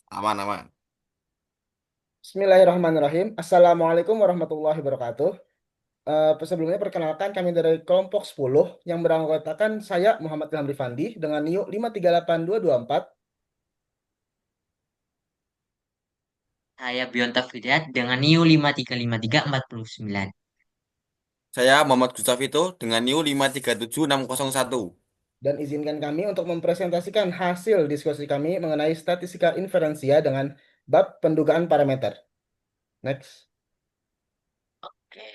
Aman, aman. Bismillahirrahmanirrahim. Assalamualaikum warahmatullahi wabarakatuh. Sebelumnya perkenalkan kami dari kelompok 10 yang beranggotakan saya Muhammad Ilham Rifandi dengan NIU 5382224 Saya Bionta Hidayat dengan NIU 5353409. Saya Muhammad Gustafito dengan NIU 5376601. dan izinkan kami untuk mempresentasikan hasil diskusi kami mengenai statistika inferensia dengan bab pendugaan parameter. Next. Oke.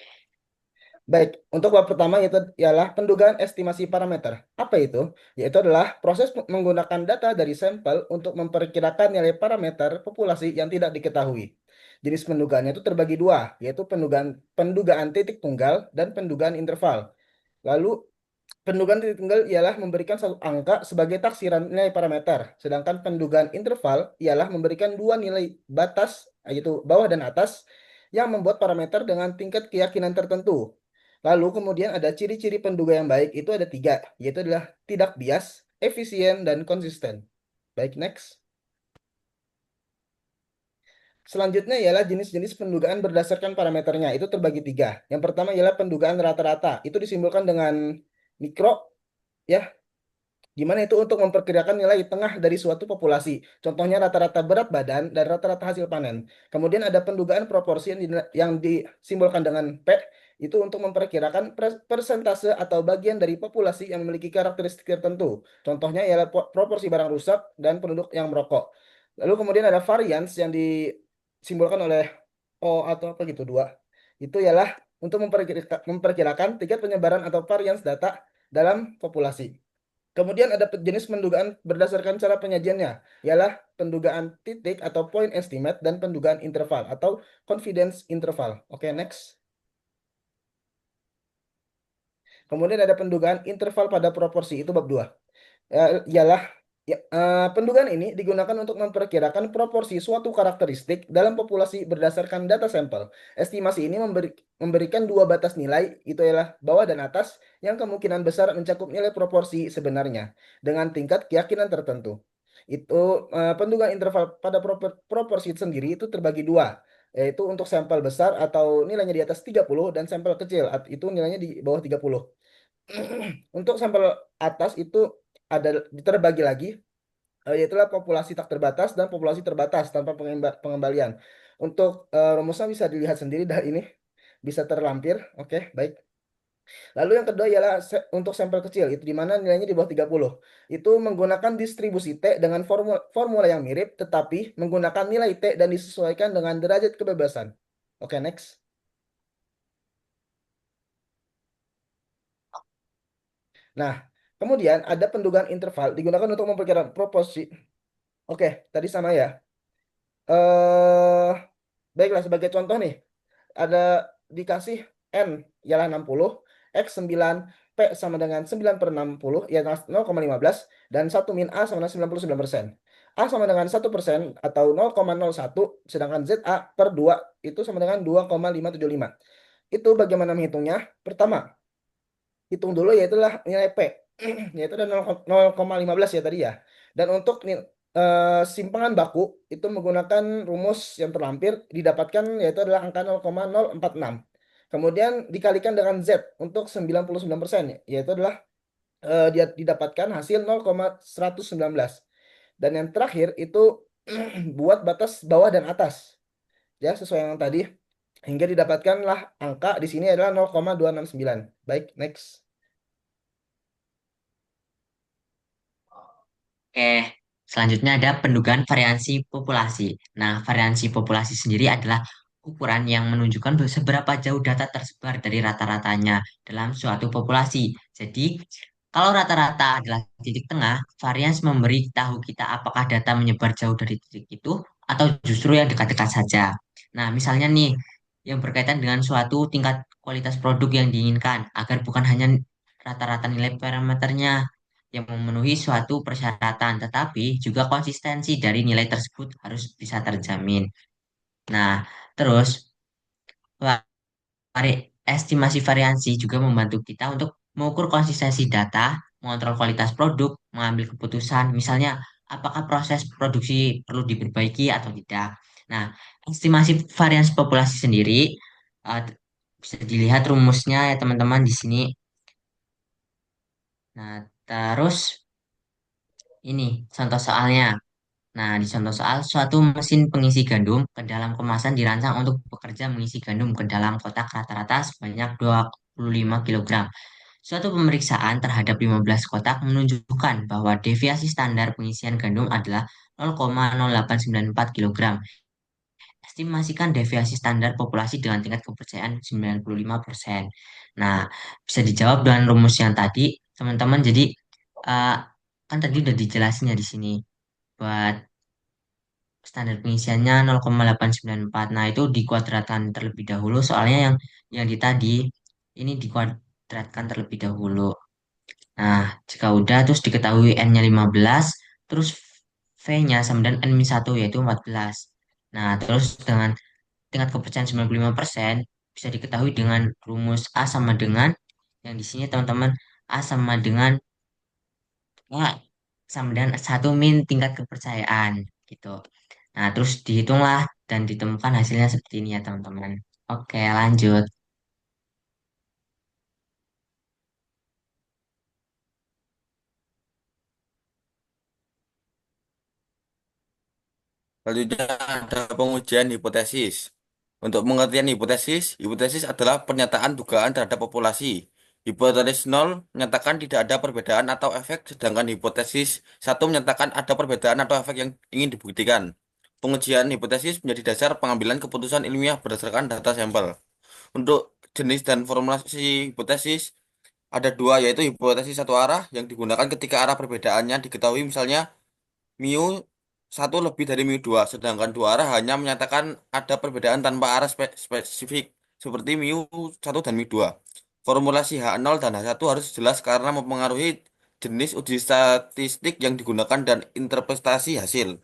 Baik, untuk bab pertama itu ialah pendugaan estimasi parameter. Apa itu? Yaitu adalah proses menggunakan data dari sampel untuk memperkirakan nilai parameter populasi yang tidak diketahui. Jenis pendugaannya itu terbagi dua, yaitu pendugaan titik tunggal dan pendugaan interval. Lalu pendugaan titik tunggal ialah memberikan satu angka sebagai taksiran nilai parameter, sedangkan pendugaan interval ialah memberikan dua nilai batas, yaitu bawah dan atas, yang membuat parameter dengan tingkat keyakinan tertentu. Lalu kemudian ada ciri-ciri penduga yang baik itu ada tiga, yaitu adalah tidak bias, efisien, dan konsisten. Baik, next. Selanjutnya ialah jenis-jenis pendugaan berdasarkan parameternya. Itu terbagi tiga. Yang pertama ialah pendugaan rata-rata. Itu disimbolkan dengan mikro, ya. Gimana itu untuk memperkirakan nilai tengah dari suatu populasi. Contohnya rata-rata berat badan dan rata-rata hasil panen. Kemudian ada pendugaan proporsi yang disimbolkan dengan P, itu untuk memperkirakan persentase atau bagian dari populasi yang memiliki karakteristik tertentu. Contohnya ialah proporsi barang rusak dan penduduk yang merokok. Lalu kemudian ada varians yang disimbolkan oleh O atau apa gitu, dua. Itu ialah untuk memperkirakan tingkat penyebaran atau varians data dalam populasi. Kemudian ada jenis pendugaan berdasarkan cara penyajiannya, ialah pendugaan titik atau point estimate dan pendugaan interval atau confidence interval. Oke, next. Kemudian ada pendugaan interval pada proporsi, itu bab 2. Ialah pendugaan ini digunakan untuk memperkirakan proporsi suatu karakteristik dalam populasi berdasarkan data sampel. Estimasi ini memberikan dua batas nilai, itu ialah bawah dan atas, yang kemungkinan besar mencakup nilai proporsi sebenarnya dengan tingkat keyakinan tertentu. Itu pendugaan interval pada proporsi sendiri itu terbagi dua, yaitu untuk sampel besar atau nilainya di atas 30 dan sampel kecil itu nilainya di bawah 30. Untuk sampel atas itu ada terbagi lagi, yaitulah populasi tak terbatas dan populasi terbatas tanpa pengembalian. Untuk rumusnya bisa dilihat sendiri dari ini, bisa terlampir. Oke, baik. Lalu yang kedua ialah untuk sampel kecil, itu di mana nilainya di bawah 30. Itu menggunakan distribusi T dengan formula yang mirip, tetapi menggunakan nilai T dan disesuaikan dengan derajat kebebasan. Oke, next. Nah, kemudian ada pendugaan interval digunakan untuk memperkirakan proporsi. Oke, tadi sama ya. eh Baiklah, sebagai contoh nih, ada dikasih N ialah 60, X 9, P sama dengan 9 per 60, ya 0,15, dan 1 min A sama dengan 99%. A sama dengan 1% atau 0,01, sedangkan ZA per 2 itu sama dengan 2,575. Itu bagaimana menghitungnya? Pertama, hitung dulu yaitulah nilai P, yaitu ada 0,15 ya tadi ya. Dan untuk simpangan baku itu menggunakan rumus yang terlampir didapatkan yaitu adalah angka 0,046. Kemudian dikalikan dengan Z untuk 99%, yaitu adalah dia didapatkan hasil 0,119. Dan yang terakhir itu buat batas bawah dan atas, ya sesuai yang tadi, hingga didapatkanlah angka di sini adalah 0,269. Baik, next. Oke. Selanjutnya ada pendugaan variansi populasi. Nah, variansi populasi sendiri adalah ukuran yang menunjukkan seberapa jauh data tersebar dari rata-ratanya dalam suatu populasi. Jadi, kalau rata-rata adalah titik tengah, varians memberi tahu kita apakah data menyebar jauh dari titik itu atau justru yang dekat-dekat saja. Nah, misalnya nih, yang berkaitan dengan suatu tingkat kualitas produk yang diinginkan, agar bukan hanya rata-rata nilai parameternya yang memenuhi suatu persyaratan, tetapi juga konsistensi dari nilai tersebut harus bisa terjamin. Nah, terus estimasi variansi juga membantu kita untuk mengukur konsistensi data, mengontrol kualitas produk, mengambil keputusan, misalnya apakah proses produksi perlu diperbaiki atau tidak. Nah, estimasi varians populasi sendiri eh, bisa dilihat rumusnya ya teman-teman di sini. Nah, terus ini contoh soalnya. Nah, di contoh soal, suatu mesin pengisi gandum ke dalam kemasan dirancang untuk bekerja mengisi gandum ke dalam kotak rata-rata sebanyak 25 kilogram. Suatu pemeriksaan terhadap 15 kotak menunjukkan bahwa deviasi standar pengisian gandum adalah 0,0894 kilogram. Estimasikan deviasi standar populasi dengan tingkat kepercayaan 95%. Nah, bisa dijawab dengan rumus yang tadi, teman-teman. Jadi, eh, kan tadi udah dijelasin ya di sini buat standar pengisiannya 0,894. Nah, itu dikuadratkan terlebih dahulu soalnya yang di tadi ini dikuadratkan terlebih dahulu. Nah, jika udah terus diketahui N-nya 15, terus V-nya sama dengan N-1 yaitu 14. Nah, terus dengan tingkat kepercayaan 95% bisa diketahui dengan rumus A sama dengan yang di sini teman-teman A sama dengan satu min tingkat kepercayaan gitu. Nah, terus dihitunglah dan ditemukan hasilnya seperti ini ya, teman-teman. Oke, lanjut. Selanjutnya ada pengujian hipotesis. Untuk pengertian hipotesis, hipotesis adalah pernyataan dugaan terhadap populasi. Hipotesis nol menyatakan tidak ada perbedaan atau efek, sedangkan hipotesis satu menyatakan ada perbedaan atau efek yang ingin dibuktikan. Pengujian hipotesis menjadi dasar pengambilan keputusan ilmiah berdasarkan data sampel. Untuk jenis dan formulasi hipotesis, ada dua, yaitu hipotesis satu arah yang digunakan ketika arah perbedaannya diketahui, misalnya mu satu lebih dari mu dua, sedangkan dua arah hanya menyatakan ada perbedaan tanpa arah spesifik, seperti mu satu dan mu dua. Formulasi H0 dan H1 harus jelas karena mempengaruhi jenis uji statistik yang digunakan dan interpretasi hasil.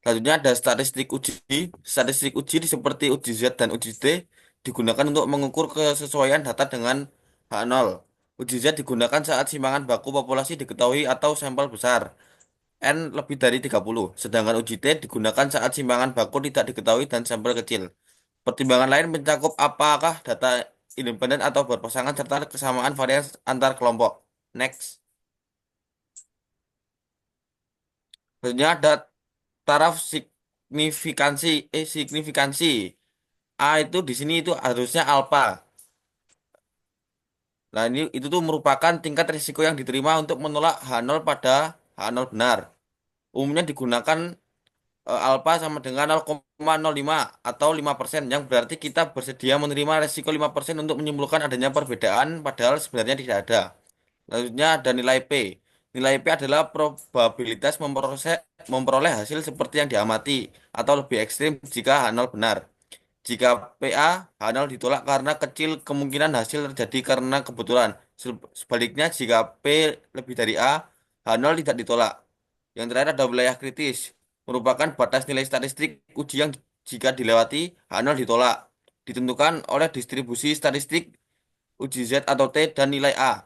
Selanjutnya ada statistik uji. Statistik uji seperti uji Z dan uji T digunakan untuk mengukur kesesuaian data dengan H0. Uji Z digunakan saat simpangan baku populasi diketahui atau sampel besar. N lebih dari 30. Sedangkan uji T digunakan saat simpangan baku tidak diketahui dan sampel kecil. Pertimbangan lain mencakup apakah data independen atau berpasangan serta kesamaan varian antar kelompok. Next. Selanjutnya ada taraf signifikansi. A itu di sini itu harusnya alfa. Nah, ini itu tuh merupakan tingkat risiko yang diterima untuk menolak H0 pada H0 benar. Umumnya digunakan alfa sama dengan 0,05 atau 5%, yang berarti kita bersedia menerima risiko 5% untuk menyimpulkan adanya perbedaan padahal sebenarnya tidak ada. Selanjutnya ada nilai P. Nilai P adalah probabilitas memperoleh hasil seperti yang diamati atau lebih ekstrim jika H0 benar. Jika PA, H0 ditolak karena kecil kemungkinan hasil terjadi karena kebetulan. Sebaliknya, jika P lebih dari A, H0 tidak ditolak. Yang terakhir ada wilayah kritis, merupakan batas nilai statistik uji yang jika dilewati, H0 ditolak. Ditentukan oleh distribusi statistik uji Z atau T dan nilai A.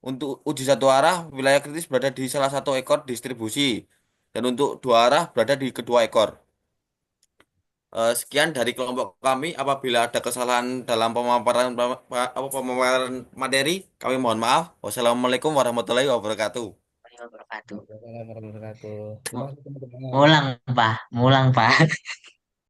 Untuk uji satu arah, wilayah kritis berada di salah satu ekor distribusi. Dan untuk dua arah berada di kedua ekor. Sekian dari kelompok kami. Apabila ada kesalahan dalam pemaparan materi, kami mohon maaf. Wassalamualaikum warahmatullahi wabarakatuh. Warahmatullahi wabarakatuh. Waalaikumsalam warahmatullahi wabarakatuh. Terima kasih teman-teman. Mulang, Pak. Mulang, Pak.